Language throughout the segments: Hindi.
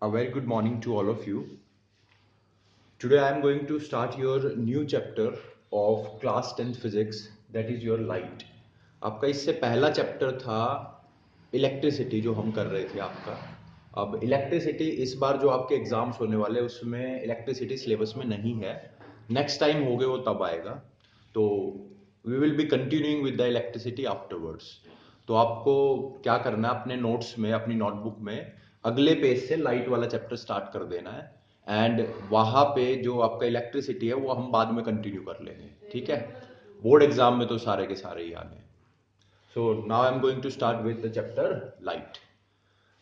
A very good morning to all of you. Today I am going to start your new chapter of class 10th physics, that is your light. आपका इससे पहला चैप्टर था इलेक्ट्रिसिटी जो हम कर रहे थे आपका. अब इलेक्ट्रिसिटी इस बार जो आपके एग्जाम्स होने वाले हैं उसमें इलेक्ट्रिसिटी सिलेबस में नहीं है. नेक्स्ट टाइम होगे वो तब आएगा. तो we will be continuing with the electricity afterwards. तो आपको क्या करना है, अपने नोट्स में, अपनी नोटबुक में अगले पेज से लाइट वाला चैप्टर स्टार्ट कर देना है. एंड वहां पे जो आपका इलेक्ट्रिसिटी है वो हम बाद में कंटिन्यू कर लेंगे. ठीक है, बोर्ड एग्जाम में तो सारे के सारे ही आने. So now I am going to start with the chapter light.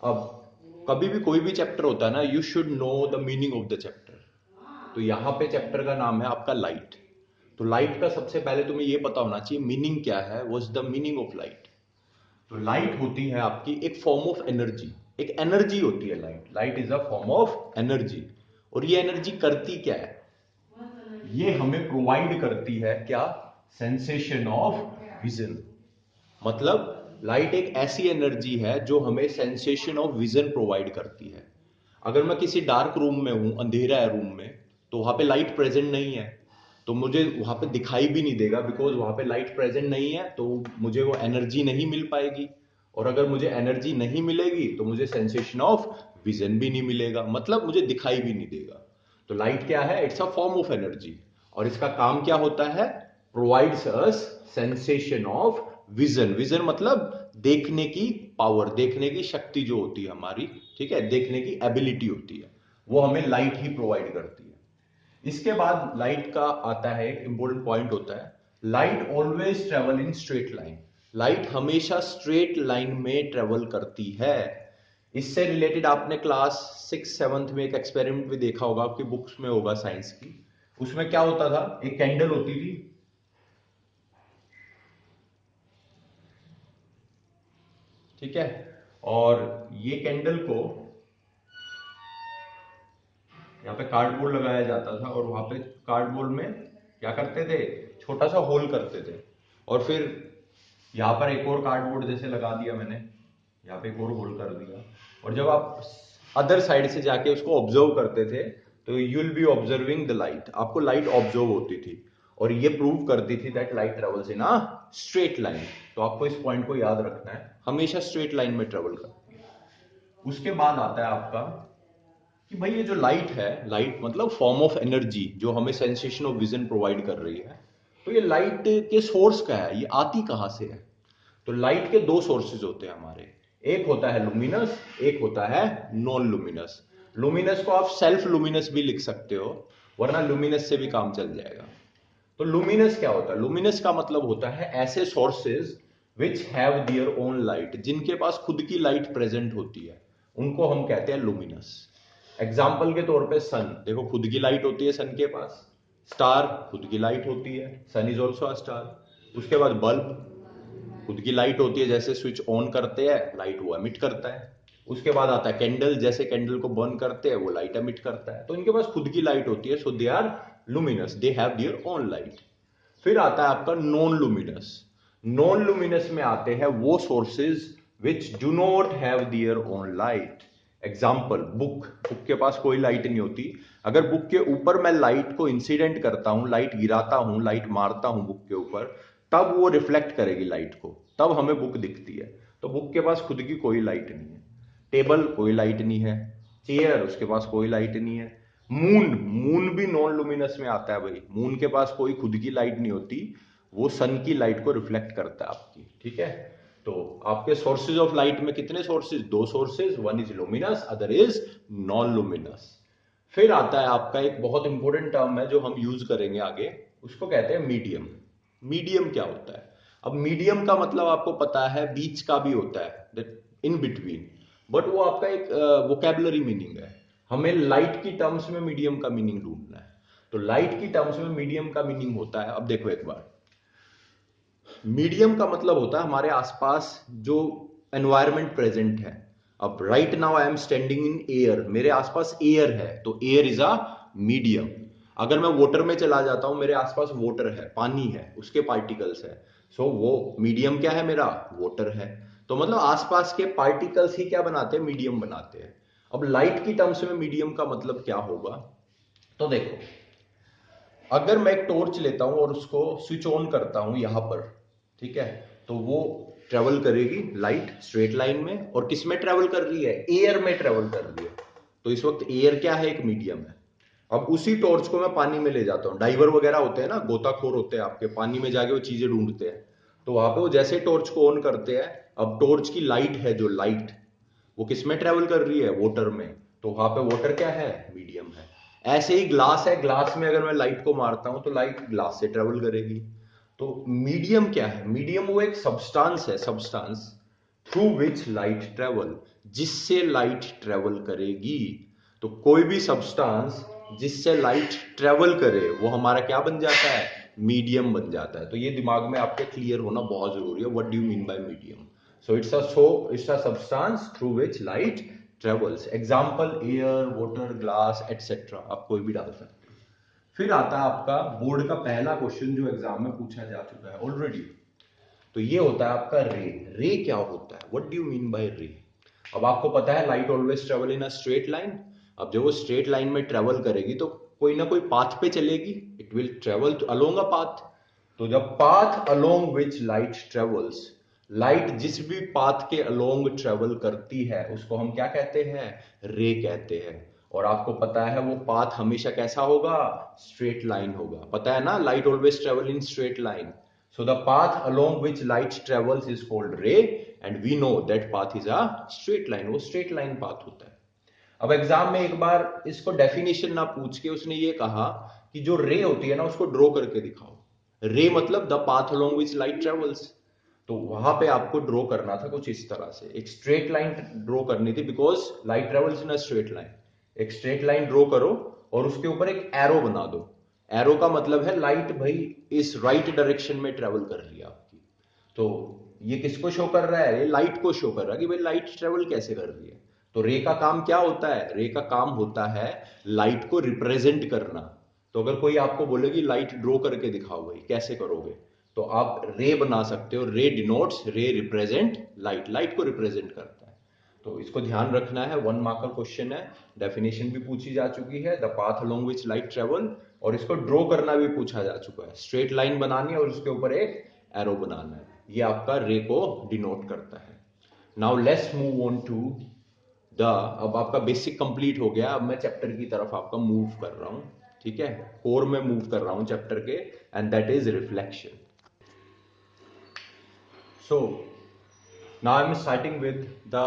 अब कभी भी कोई भी चैप्टर होता है ना, you should know the meaning of the chapter. तो यहाँ पे चैप्टर का नाम है आपका लाइट. तो लाइट का सबसे पहले तुम्हें ये पता होना चाहिए मीनिंग क्या है. What's the meaning of light? तो लाइट होती है आपकी एक फॉर्म ऑफ एनर्जी. एक एनर्जी होती है light. Light is a form of energy. और ये एनर्जी करती क्या है? ये हमें प्रोवाइड करती है क्या? Sensation of vision. मतलब लाइट एक ऐसी एनर्जी है जो हमें सेंसेशन ऑफ विजन प्रोवाइड करती है. अगर मैं किसी डार्क रूम में हूं, अंधेरा है रूम में, तो वहां पे लाइट प्रेजेंट नहीं है, तो मुझे वहां पे दिखाई भी नहीं देगा, बिकॉज वहां पे लाइट प्रेजेंट नहीं है. तो मुझे वो एनर्जी नहीं मिल पाएगी. और अगर मुझे एनर्जी नहीं मिलेगी तो मुझे सेंसेशन ऑफ विजन भी नहीं मिलेगा, मतलब मुझे दिखाई भी नहीं देगा. तो लाइट क्या है? It's a form of energy. और इसका काम क्या होता है? Provides us sensation of vision. Vision मतलब देखने की पावर, देखने की शक्ति जो होती है हमारी, ठीक है, देखने की एबिलिटी होती है, वो हमें लाइट ही प्रोवाइड करती है. इसके बाद लाइट का आता है इंपॉर्टेंट पॉइंट होता है, light always travel in straight line. Light हमेशा स्ट्रेट लाइन में ट्रेवल करती है. इससे रिलेटेड आपने क्लास 6-7 में एक एक्सपेरिमेंट भी देखा होगा, आपकी बुक्स में होगा साइंस की. उसमें क्या होता था, एक कैंडल होती थी, ठीक है, और ये कैंडल को यहाँ पे कार्डबोर्ड लगाया जाता था, और वहां पे कार्डबोर्ड में क्या करते थे, छोटा सा होल करते थे, और फिर यहाँ पर एक और कार्डबोर्ड जैसे लगा दिया मैंने, यहाँ पे एक और होल कर दिया, और जब आप अदर साइड से जाके उसको ऑब्जर्व करते थे तो you will be observing the light. आपको लाइट ऑब्जर्व होती थी, और ये प्रूव करती थी that light travels in a straight line. तो आपको इस पॉइंट को याद रखना है, हमेशा स्ट्रेट लाइन में ट्रेवल करती है. उसके बाद आता है आपका कि भाई ये जो लाइट है, लाइट मतलब फॉर्म ऑफ एनर्जी जो हमें सेंसेशन ऑफ विजन प्रोवाइड कर रही है. तो ये लाइट के सोर्स का है, ये आती कहां से है? तो लाइट के दो सोर्सेज होते हैं हमारे. एक होता है लुमिनस, एक होता है नॉन लुमिनस. लुमिनस को आप सेल्फ लुमिनस भी लिख सकते हो, वरना लुमिनस से भी काम चल जाएगा. तो लुमिनस क्या होता है? लुमिनस का मतलब होता है ऐसे sources which have their own light, जिनके पास खुद की लाइट प्रेजेंट होती है, उनको हम कहते हैं लुमिनस. एग्जाम्पल के तौर पे सन, देखो खुद की लाइट होती है सन के पास. स्टार खुद की लाइट होती है, सन इज ऑल्सो अ स्टार. उसके बाद बल्ब खुद की लाइट होती है, जैसे स्विच ऑन करते हैं लाइट वो एमिट करता है. उसके बाद आता है कैंडल, जैसे कैंडल को बर्न करते हैं वो लाइट एमिट करता है. तो इनके पास खुद की लाइट होती है, so they are luminous, they have their own light. फिर आता है आपका नॉन लुमिनस. नॉन लुमिनस में आते हैं वो sources which do not have their own light. Example book. Book के पास कोई लाइट नहीं होती. अगर बुक के ऊपर मैं लाइट को इंसिडेंट करता हूं, लाइट गिराता हूं, लाइट मारता हूं बुक के ऊपर, तब वो रिफ्लेक्ट करेगी लाइट को, तब हमें बुक दिखती है. तो बुक के पास खुद की कोई लाइट नहीं है. टेबल कोई लाइट नहीं है. चेयर उसके पास कोई लाइट नहीं है. मून, मून भी नॉन लुमिनस में आता है भाई. मून के पास कोई खुद की लाइट नहीं होती, वो सन की लाइट को रिफ्लेक्ट करता है आपकी. ठीक है, तो आपके सोर्सेज ऑफ लाइट में कितने सोर्सेज? दो sources, one is luminous, other is non luminous. फिर आता है आपका एक बहुत इंपॉर्टेंट टर्म है जो हम यूज करेंगे आगे, उसको कहते हैं मीडियम. मीडियम क्या होता है? अब मीडियम का मतलब आपको पता है, बीच का भी होता है, दैट इन बिटवीन, बट वो आपका एक वोकेबलरी मीनिंग है. हमें लाइट की टर्म्स में मीडियम का मीनिंग ढूंढना है. तो लाइट की टर्म्स में मीडियम का मीनिंग होता है, अब देखो एक बार, मीडियम का मतलब होता है हमारे आसपास जो एनवायरमेंट प्रेजेंट है. अब right now I am standing in air, मेरे आसपास एयर है, तो एयर इज अ मीडियम. अगर मैं वाटर में चला जाता हूं, मेरे आसपास वाटर है, पानी है, उसके पार्टिकल्स है, सो वो मीडियम क्या है मेरा? वाटर है. तो मतलब आसपास के पार्टिकल्स ही क्या बनाते हैं? मीडियम बनाते हैं. अब लाइट की टर्म्स में मीडियम का मतलब क्या होगा, तो देखो अगर मैं एक टॉर्च लेता हूं और उसको स्विच ऑन करता हूं यहां पर, ठीक है, तो वो ट्रेवल करेगी लाइट स्ट्रेट लाइन में, और किस में ट्रेवल कर रही है, एयर में ट्रेवल कर रही है। तो इस वक्त एयर क्या है, एक मीडियम है। अब उसी टॉर्च को मैं पानी में ले जाता हूँ, डाइवर वगैरह होते हैं ना, गोताखोर होते हैं आपके, पानी में जाके वो चीजें ढूंढते हैं, तो वहां पे वो जैसे टॉर्च को ऑन करते हैं, अब टॉर्च की लाइट है जो लाइट, वो किस में ट्रेवल कर रही है, वाटर में, तो वहां पे वाटर क्या है, मीडियम है। ऐसे ही ग्लास है, ग्लास में अगर मैं लाइट को मारता हूं तो लाइट ग्लास से ट्रेवल करेगी। तो मीडियम क्या है, मीडियम वो एक सब्सटेंस है, substance through which light travel, जिससे लाइट ट्रेवल करेगी। तो कोई भी सब्सटेंस जिससे लाइट ट्रेवल करे वो हमारा क्या बन जाता है, मीडियम बन जाता है। तो ये दिमाग में आपके क्लियर होना बहुत जरूरी है, what do you mean by medium. it's a substance through which light travels, example air, water, glass etc, आप कोई भी डाल सकते हो। फिर आता है आपका बोर्ड का पहला क्वेश्चन जो एग्जाम में पूछा जा चुका है ऑलरेडी, तो ये होता है आपका रे। रे क्या होता है, what do you mean by रे। अब आपको पता है light always travel in a straight line. अब जब वो स्ट्रेट लाइन में ट्रेवल करेगी तो कोई ना कोई पाथ पे चलेगी, it will travel along a path. तो जब path along which light travels, light जिस भी पाथ के अलोंग ट्रेवल करती है उसको हम क्या कहते हैं, रे कहते हैं। और आपको पता है वो पाथ हमेशा कैसा होगा, स्ट्रेट लाइन होगा, पता है ना, light always travel in straight line. So the path along which light travels is called ray, and we know that path is a straight line, वो straight line path होता है। अब एग्जाम में एक बार इसको डेफिनेशन ना पूछ के उसने ये कहा कि जो रे होती है ना उसको ड्रॉ करके दिखाओ। रे मतलब the path along which light travels. तो वहां पे आपको ड्रॉ करना था कुछ इस तरह से, एक स्ट्रेट लाइन ड्रॉ करनी थी, because light travels in a straight line. एक स्ट्रेट लाइन ड्रॉ करो और उसके ऊपर एक एरो बना दो। एरो का मतलब है लाइट भाई इस राइट डायरेक्शन में ट्रेवल कर रही है आपकी। तो ये किसको शो कर रहा है, ये लाइट को शो कर रहा है कि भाई लाइट ट्रेवल कैसे कर रही है। तो रे का काम क्या होता है, रे का काम होता है लाइट को रिप्रेजेंट करना। तो अगर कोई आपको बोले कि लाइट ड्रॉ करके दिखाओ भाई, कैसे करोगे, तो आप रे बना सकते हो। रे डिनोट्स, रे रिप्रेजेंट लाइट, लाइट को रिप्रेजेंट करता है। तो इसको ध्यान रखना है, 1 मार्क का क्वेश्चन है। डेफिनेशन भी पूछी जा चुकी है, the path along which light travel, और इसको ड्रॉ करना भी पूछा जा चुका है। स्ट्रेट लाइन बनानी है और उसके ऊपर एक एरो बनाना है, ये आपका रे को डिनोट करता है। Now let's move on to the, अब आपका बेसिक कंप्लीट हो गया, अब मैं चैप्टर की तरफ आपका मूव कर रहा हूं, ठीक है, कोर में मूव कर रहा हूं चैप्टर के, and that is reflection. So now I am starting with the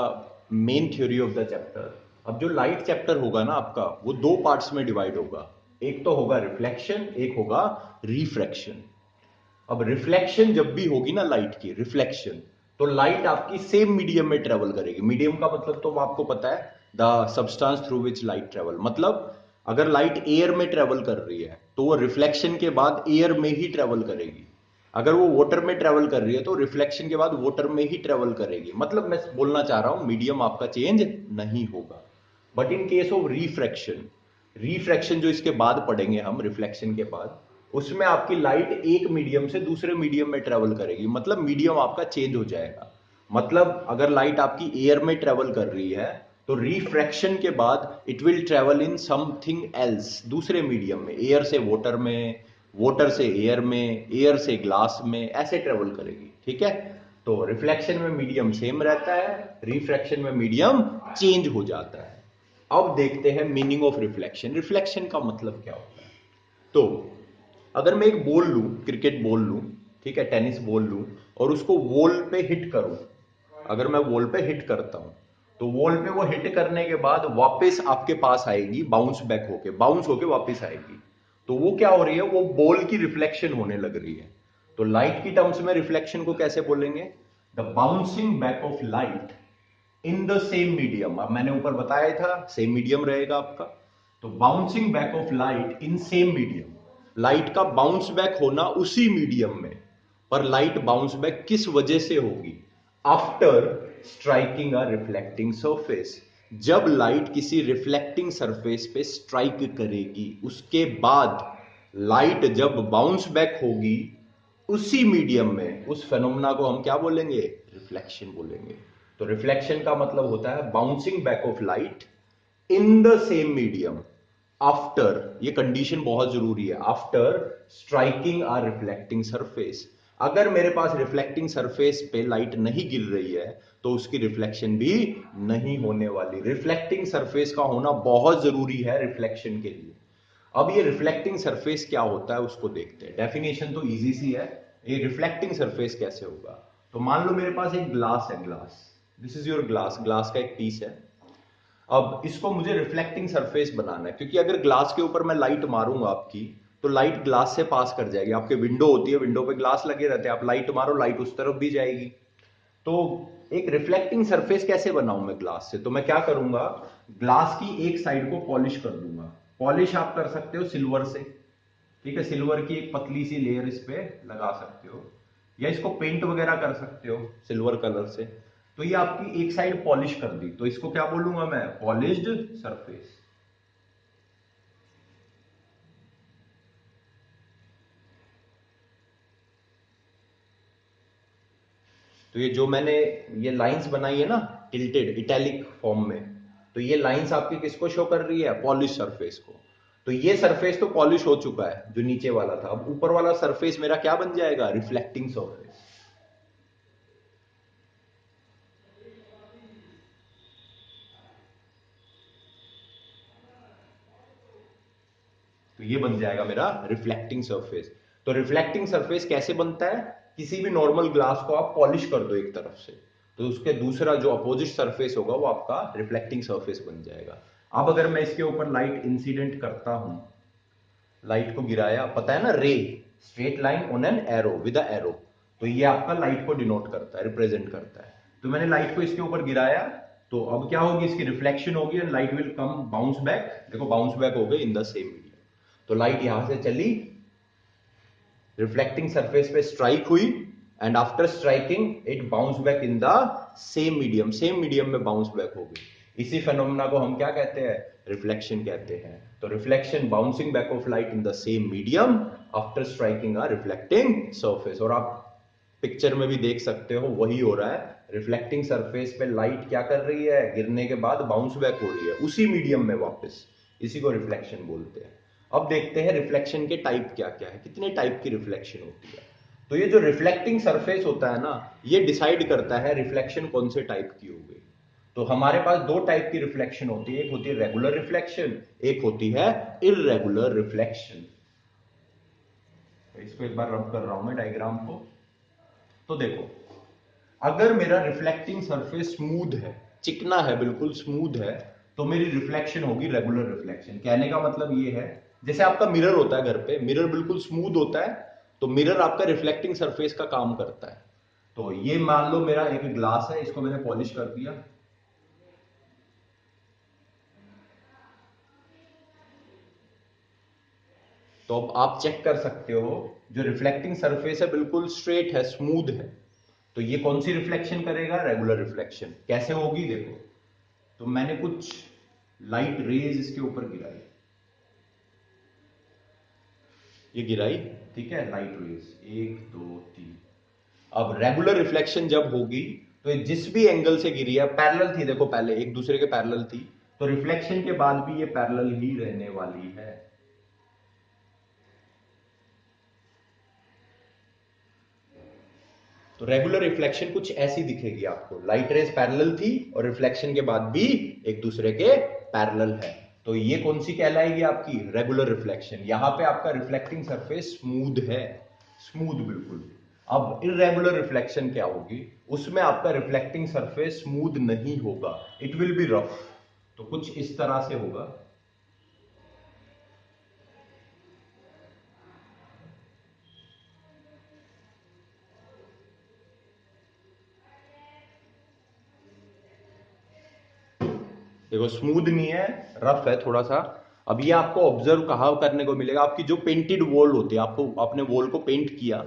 main theory of the chapter. अब जो लाइट चैप्टर होगा ना आपका, वो 2 पार्ट्स में डिवाइड होगा, एक तो होगा रिफ्लेक्शन, एक होगा रिफ्रैक्शन। अब रिफ्लेक्शन जब भी होगी ना लाइट की, रिफ्लेक्शन, तो लाइट आपकी सेम मीडियम में ट्रेवल करेगी। मीडियम का मतलब तो आपको पता है, the substance through which light travel, मतलब अगर लाइट एयर में ट्रेवल कर रही है तो वो रिफ्लेक्शन के बाद एयर में ही ट्रेवल करेगी। अगर वो वाटर में ट्रेवल कर रही है तो रिफ्लेक्शन के बाद वाटर में ही ट्रेवल करेगी। मतलब मैं बोलना चाह रहा हूं मीडियम आपका चेंज नहीं होगा। But in case of refraction, refraction जो इसके बाद पढ़ेंगे हम, रिफ्लेक्शन के बाद, उसमें आपकी लाइट एक मीडियम से दूसरे मीडियम में ट्रेवल करेगी, मतलब मीडियम आपका चेंज हो जाएगा। मतलब अगर लाइट आपकी एयर में ट्रेवल कर रही है तो रिफ्रैक्शन के बाद it will travel in something else, दूसरे मीडियम में, एयर से वाटर में, वाटर से एयर में, एयर से ग्लास में, ऐसे ट्रेवल करेगी, ठीक है। तो रिफ्लेक्शन में मीडियम सेम रहता है, रिफ्रैक्शन में मीडियम चेंज हो जाता है। अब देखते हैं मीनिंग ऑफ रिफ्लेक्शन। रिफ्लेक्शन का मतलब क्या होता है, तो अगर मैं एक बॉल लूं, क्रिकेट बॉल लूं, ठीक है, टेनिस बॉल लूं, और उसको वॉल पे हिट करूं, अगर मैं वॉल पे हिट करता हूं तो वॉल पे वो हिट करने के बाद वापस आपके पास आएगी, बाउंस होके वापस आएगी। तो वो क्या हो रही है, वो बॉल की रिफ्लेक्शन होने लग रही है। तो लाइट की टर्म्स में रिफ्लेक्शन को कैसे बोलेंगे, the bouncing back of light in the same medium. अब मैंने ऊपर बताया था सेम मीडियम रहेगा आपका, तो bouncing back of light in same medium, light का बाउंस बैक होना उसी मीडियम में, पर लाइट बाउंस बैक किस वजह से होगी, after striking a reflecting surface, जब लाइट किसी रिफ्लेक्टिंग सरफेस पे स्ट्राइक करेगी, उसके बाद लाइट जब बाउंस बैक होगी उसी मीडियम में, उस फेनोमेना को हम क्या बोलेंगे, रिफ्लेक्शन बोलेंगे। तो रिफ्लेक्शन का मतलब होता है bouncing back of light in the same medium after, ये कंडीशन बहुत जरूरी है, after striking or reflecting surface. अगर मेरे पास रिफ्लेक्टिंग सरफेस पे लाइट नहीं गिर रही है तो उसकी रिफ्लेक्शन भी नहीं होने वाली। रिफ्लेक्टिंग सरफेस का होना बहुत जरूरी है रिफ्लेक्शन के लिए। अब ये रिफ्लेक्टिंग सरफेस क्या होता है उसको देखते हैं। डेफिनेशन तो इजी सी है, ये रिफ्लेक्टिंग सरफेस कैसे होगा। तो मान लो मेरे पास एक ग्लास है, glass, this is your glass, glass का एक पीस है। अब इसको मुझे रिफ्लेक्टिंग सरफेस बनाना है, क्योंकि अगर ग्लास के ऊपर मैं लाइट मारूंगा आपकी, तो लाइट ग्लास से पास कर जाएगी। आपके विंडो होती है, विंडो पे ग्लास लगे रहते हैं, आप लाइट मारो लाइट उस तरफ भी जाएगी। तो एक रिफ्लेक्टिंग सरफेस कैसे बनाऊं मैं ग्लास से, तो मैं क्या करूंगा, ग्लास की एक साइड को पॉलिश कर दूंगा। पॉलिश आप कर सकते हो सिल्वर से, ठीक है, सिल्वर की एक पतली सी लेयर इस पे लगा सकते हो, या इसको पेंट वगैरह कर सकते हो सिल्वर कलर से। तो ये आपकी एक साइड पॉलिश कर दी, तो इसको क्या बोलूंगा मैं, पॉलिश्ड सरफेस। तो ये जो मैंने ये लाइंस बनाई है ना टिल्टेड इटैलिक फॉर्म में, तो ये लाइंस आपकी किसको शो कर रही है, पॉलिश सरफेस को। तो ये सरफेस तो पॉलिश हो चुका है जो नीचे वाला था, अब ऊपर वाला सरफेस मेरा क्या बन जाएगा, रिफ्लेक्टिंग सरफेस। तो ये बन जाएगा मेरा रिफ्लेक्टिंग सरफेस। तो रिफ्लेक्टिंग सरफेस कैसे बनता है, किसी भी नॉर्मल ग्लास को आप पॉलिश कर दो एक तरफ से, तो उसके दूसरा जो अपोजिट सरफेस होगा वो आपका रिफ्लेक्टिंग सरफेस बन जाएगा। अब अगर मैं इसके ऊपर लाइट इंसिडेंट करता हूं, लाइट को गिराया, पता है ना रे, straight line on an arrow with a arrow, तो ये आपका लाइट को डिनोट करता है, रिप्रेजेंट करता है। तो मैंने लाइट को इसके ऊपर गिराया, तो अब क्या होगी, इसकी रिफ्लेक्शन होगी and light will come bounce back. देखो बाउंस बैक हो गई इन द सेम मीडियम। तो लाइट यहां से चली, रिफ्लेक्टिंग सरफेस पे स्ट्राइक हुई, and after striking it bounce back in the same medium, same medium में बाउंस बैक हो गई। इसी फेनोमेना को हम क्या कहते हैं, रिफ्लेक्शन कहते हैं। तो reflection, bouncing back of light in the same medium after striking a reflecting surface. और आप पिक्चर में भी देख सकते हो वही हो रहा है, रिफ्लेक्टिंग सरफेस पे लाइट क्या कर रही है, गिरने के बाद बाउंस बैक हो रही है उसी मीडियम में वापस, इसी को रिफ्लेक्शन बोलते हैं। अब देखते हैं रिफ्लेक्शन के टाइप क्या क्या है, कितने टाइप की रिफ्लेक्शन होती है। तो ये जो रिफ्लेक्टिंग सरफेस होता है ना, ये डिसाइड करता है रिफ्लेक्शन कौन से टाइप की होगी। तो हमारे पास दो टाइप की रिफ्लेक्शन होती है, एक होती है रेगुलर रिफ्लेक्शन, एक होती है इररेगुलर रिफ्लेक्शन। इसको एक बार रब कर रहा हूं मैं डायग्राम को। तो देखो, अगर मेरा रिफ्लेक्टिंग सरफेस स्मूथ है, चिकना है, बिल्कुल स्मूथ है, तो मेरी रिफ्लेक्शन होगी रेगुलर रिफ्लेक्शन। कहने का मतलब ये है, जैसे आपका मिरर होता है घर पे, मिरर बिल्कुल स्मूथ होता है, तो मिरर आपका रिफ्लेक्टिंग सरफेस का काम करता है। तो ये मान लो मेरा एक ग्लास है, इसको मैंने पॉलिश कर दिया, तो अब आप चेक कर सकते हो, जो रिफ्लेक्टिंग सरफेस है बिल्कुल स्ट्रेट है, स्मूथ है, तो ये कौन सी रिफ्लेक्शन करेगा, रेगुलर रिफ्लेक्शन। कैसे होगी देखो, तो मैंने कुछ लाइट रेज इसके ऊपर गिराई, ये गिराई, ठीक है, लाइट रेज, एक दो तीन। अब रेगुलर रिफ्लेक्शन जब होगी, तो ये जिस भी एंगल से गिरी है, पैरेलल थी, देखो पहले एक दूसरे के पैरेलल थी, तो रिफ्लेक्शन के बाद भी ये पैरेलल ही रहने वाली है। तो रेगुलर रिफ्लेक्शन कुछ ऐसी दिखेगी आपको, लाइट रेज पैरेलल थी और रिफ्लेक्शन के बाद भी एक दूसरे के पैरेलल है, तो ये कौन सी कहलाएगी आपकी, रेगुलर रिफ्लेक्शन। यहां पे आपका रिफ्लेक्टिंग सरफेस स्मूथ है, स्मूथ बिल्कुल। अब इररेगुलर रिफ्लेक्शन क्या होगी, उसमें आपका रिफ्लेक्टिंग सरफेस स्मूथ नहीं होगा, इट विल बी रफ। तो कुछ इस तरह से होगा। देखो स्मूथ नहीं है, रफ है थोड़ा सा। अब ये आपको ऑब्जर्व कहाँ करने को मिलेगा, आपकी जो पेंटेड वॉल होती है, आपको अपने वॉल को पेंट किया,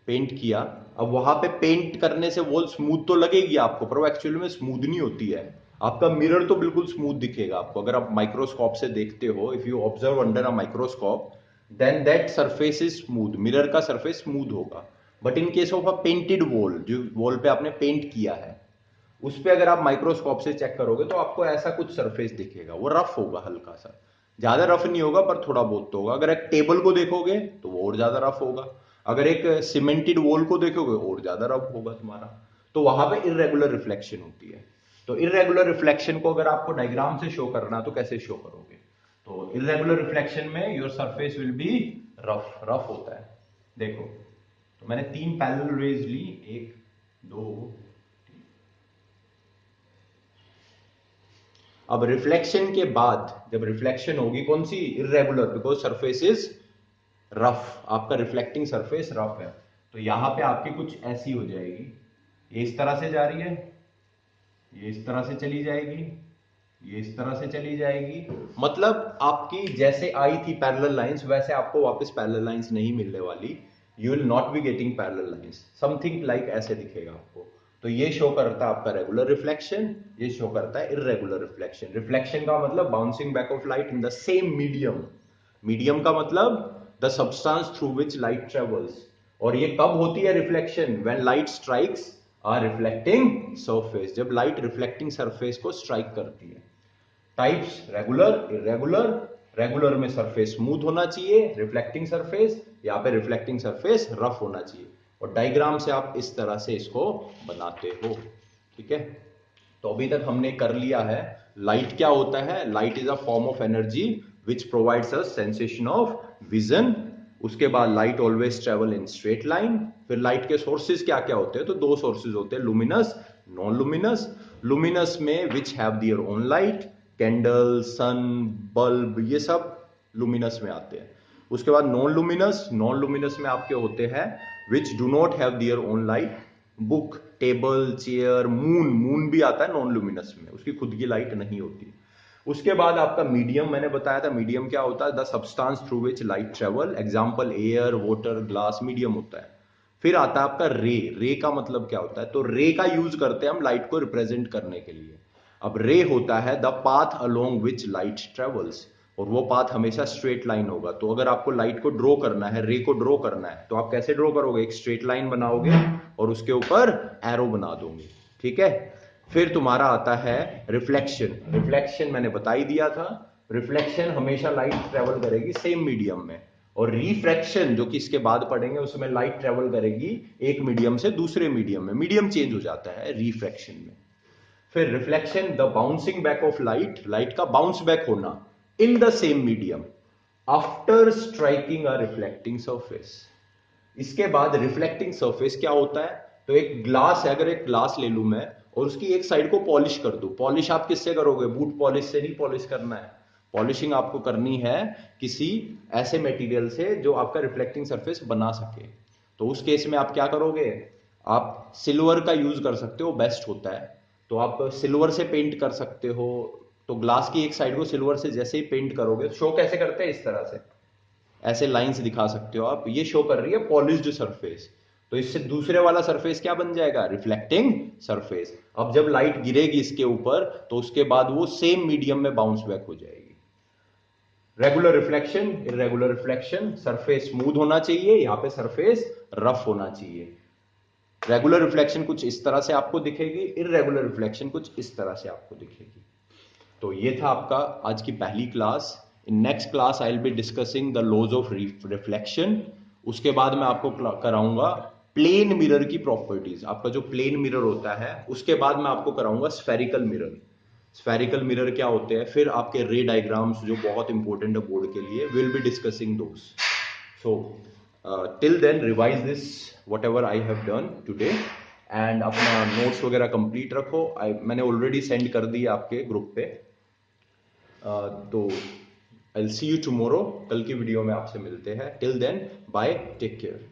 पेंट किया, अब वहां पे पेंट करने से वॉल स्मूथ तो लगेगी आपको, पर वो एक्चुअली में स्मूथ नहीं होती है। आपका मिरर तो बिल्कुल स्मूथ दिखेगा आपको, अगर आप माइक्रोस्कोप से देखते हो, if you observe under a microscope, then that surface is smooth, mirror का सरफेस स्मूथ होगा। But in case of a painted wall, जो वॉल पे आपने पेंट किया है, उस पे अगर आप माइक्रोस्कोप से चेक करोगे तो आपको ऐसा कुछ सरफेस दिखेगा, वो रफ होगा हल्का सा, ज्यादा रफ नहीं होगा पर थोड़ा बहुत तो होगा। अगर एक टेबल को देखोगे तो वो और ज्यादा रफ होगा, अगर एक सीमेंटेड वॉल को देखोगे और ज्यादा रफ होगा तुम्हारा। तो वहां पे इररेगुलर रिफ्लेक्शन होती है। तो इररेगुलर रिफ्लेक्शन को अगर आपको डायग्राम से शो करना तो कैसे शो करोगे? तो इररेगुलर रिफ्लेक्शन में your surface will be rough, rough होता है। देखो, तो मैंने 3 पैरेलल रेज ली, 1 2 3। अब रिफ्लेक्शन के बाद जब रिफ्लेक्शन होगी कौन सी? Irregular, because surface is rough, आपका रिफ्लेक्टिंग सरफेस रफ है। तो यहां पे आपकी कुछ ऐसी हो जाएगी, ये इस तरह से जा रही है, ये इस तरह से चली जाएगी, ये इस तरह से चली जाएगी। मतलब आपकी जैसे आई थी पैरेलल लाइंस वैसे आपको वापस पैरेलल लाइंस नहीं मिलने वाली। You will not be getting parallel lines, something like ऐसे दिखेगा आपको। तो ये शो करता है आपका रेगुलर रिफ्लेक्शन, ये शो करता है इररेगुलर रिफ्लेक्शन। रिफ्लेक्शन का मतलब bouncing back of light in the same medium. Medium का मतलब the substance through which light travels. और ये कब होती है reflection? When light strikes a reflecting surface, जब लाइट रिफ्लेक्टिंग सरफेस को स्ट्राइक करती है। Types regular, irregular. रेगुलर में सरफेस स्मूथ होना चाहिए, रिफ्लेक्टिंग सरफेस, यहाँ पे रिफ्लेक्टिंग सरफेस रफ होना चाहिए। और डायग्राम से आप इस तरह से इसको बनाते हो, ठीक है। तो अभी तक हमने कर लिया है लाइट क्या होता है। Light is a form of energy which provides us sensation of vision. उसके बाद light always travel in straight line. फिर लाइट के सोर्सेज क्या क्या होते हैं? तो 2 सोर्सेज होते हैं, लुमिनस, नॉन लुमिनस। लुमिनस में which have their own light, candle, sun, bulb, ये सब लुमिनस में आते हैं। उसके बाद नॉन लुमिनस, नॉन लुमिनस में आपके होते हैं which do not have their own light, book, table, chair, moon. Moon भी आता है नॉन लुमिनस में, उसकी खुद की लाइट नहीं होती। उसके बाद आपका मीडियम, मैंने बताया था मीडियम क्या होता है, the substance through which light travel, example air, water, glass, medium होता है। फिर आता है आपका रे। रे का मतलब क्या होता है? तो रे का यूज करते हैं हम लाइट को रिप्रेजेंट करने के लिए। अब रे होता है the path along which light travels, और वो पाथ हमेशा स्ट्रेट लाइन होगा। तो अगर आपको लाइट को ड्रॉ करना है, रे को ड्रॉ करना है, तो आप कैसे ड्रॉ करोगे? एक स्ट्रेट लाइन बनाओगे और उसके ऊपर एरो बना दोगे, ठीक है। फिर तुम्हारा आता है रिफ्लेक्शन। रिफ्लेक्शन मैंने बता ही दिया था, रिफ्लेक्शन हमेशा लाइट ट्रेवल करेगी सेम मीडियम में। और रिफ्रैक्शन जो कि इसके बाद पढ़ेंगे, उसमें लाइट ट्रेवल करेगी एक मीडियम से दूसरे मीडियम में, मीडियम चेंज हो जाता है रिफ्रैक्शन में। फिर reflection, the bouncing back of light, light का बाउंस बैक होना इन the same medium after striking a reflecting surface. इसके बाद रिफ्लेक्टिंग सरफेस क्या होता है? तो एक ग्लास है, अगर एक ग्लास ले लूं मैं और उसकी एक साइड को पॉलिश कर दूं। पॉलिश आप किससे करोगे? बूट पॉलिश से नहीं पॉलिश करना है, पॉलिशिंग आपको करनी है किसी ऐसे मटेरियल से जो आपका रिफ्लेक्टिंग सरफेस बना सके। तो उस केस में आप क्या करोगे? आप सिल्वर का यूज कर सकते हो, बेस्ट होता है। तो आप सिल्वर से पेंट कर सकते हो। तो ग्लास की एक साइड को सिल्वर से जैसे ही पेंट करोगे, शो कैसे करते हैं? इस तरह से ऐसे लाइंस दिखा सकते हो आप, ये शो कर रही है पॉलिश्ड सरफेस। तो इससे दूसरे वाला सरफेस क्या बन जाएगा? Reflecting surface. अब जब लाइट गिरेगी इसके ऊपर तो उसके बाद वो सेम मीडियम में बाउंस बैक हो जाएगी। Regular reflection, irregular reflection, surface smooth होना चाहिए, यहां पे सरफेस रफ होना चाहिए। रेगुलर रिफ्लेक्शन कुछ इस तरह से आपको दिखेगी, इरेगुलर रिफ्लेक्शन कुछ इस तरह से आपको दिखेगी। तो ये था आपका आज की पहली class. In next class I will be discussing the laws of reflection. उसके बाद मैं आपको कराऊंगा प्लेन मिरर की प्रॉपर्टीज। आपका जो प्लेन मिरर होता है उसके बाद मैं आपको कराऊंगा स्फेरिकल मिरर। स्फेरिकल मिरर क्या होते हैं, फिर आपके रे डायग्राम्स जो बहुत इंपॉर्टेंट है बोर्ड के लिए, will be discussing those. So till then revise this whatever I have done today and अपना नोट्स वगैरह कंप्लीट रखो। मैंने ऑलरेडी सेंड कर दी आपके ग्रुप पे। तो I will see you tomorrow, कल की वीडियो में आपसे मिलते हैं। Till then bye, take care.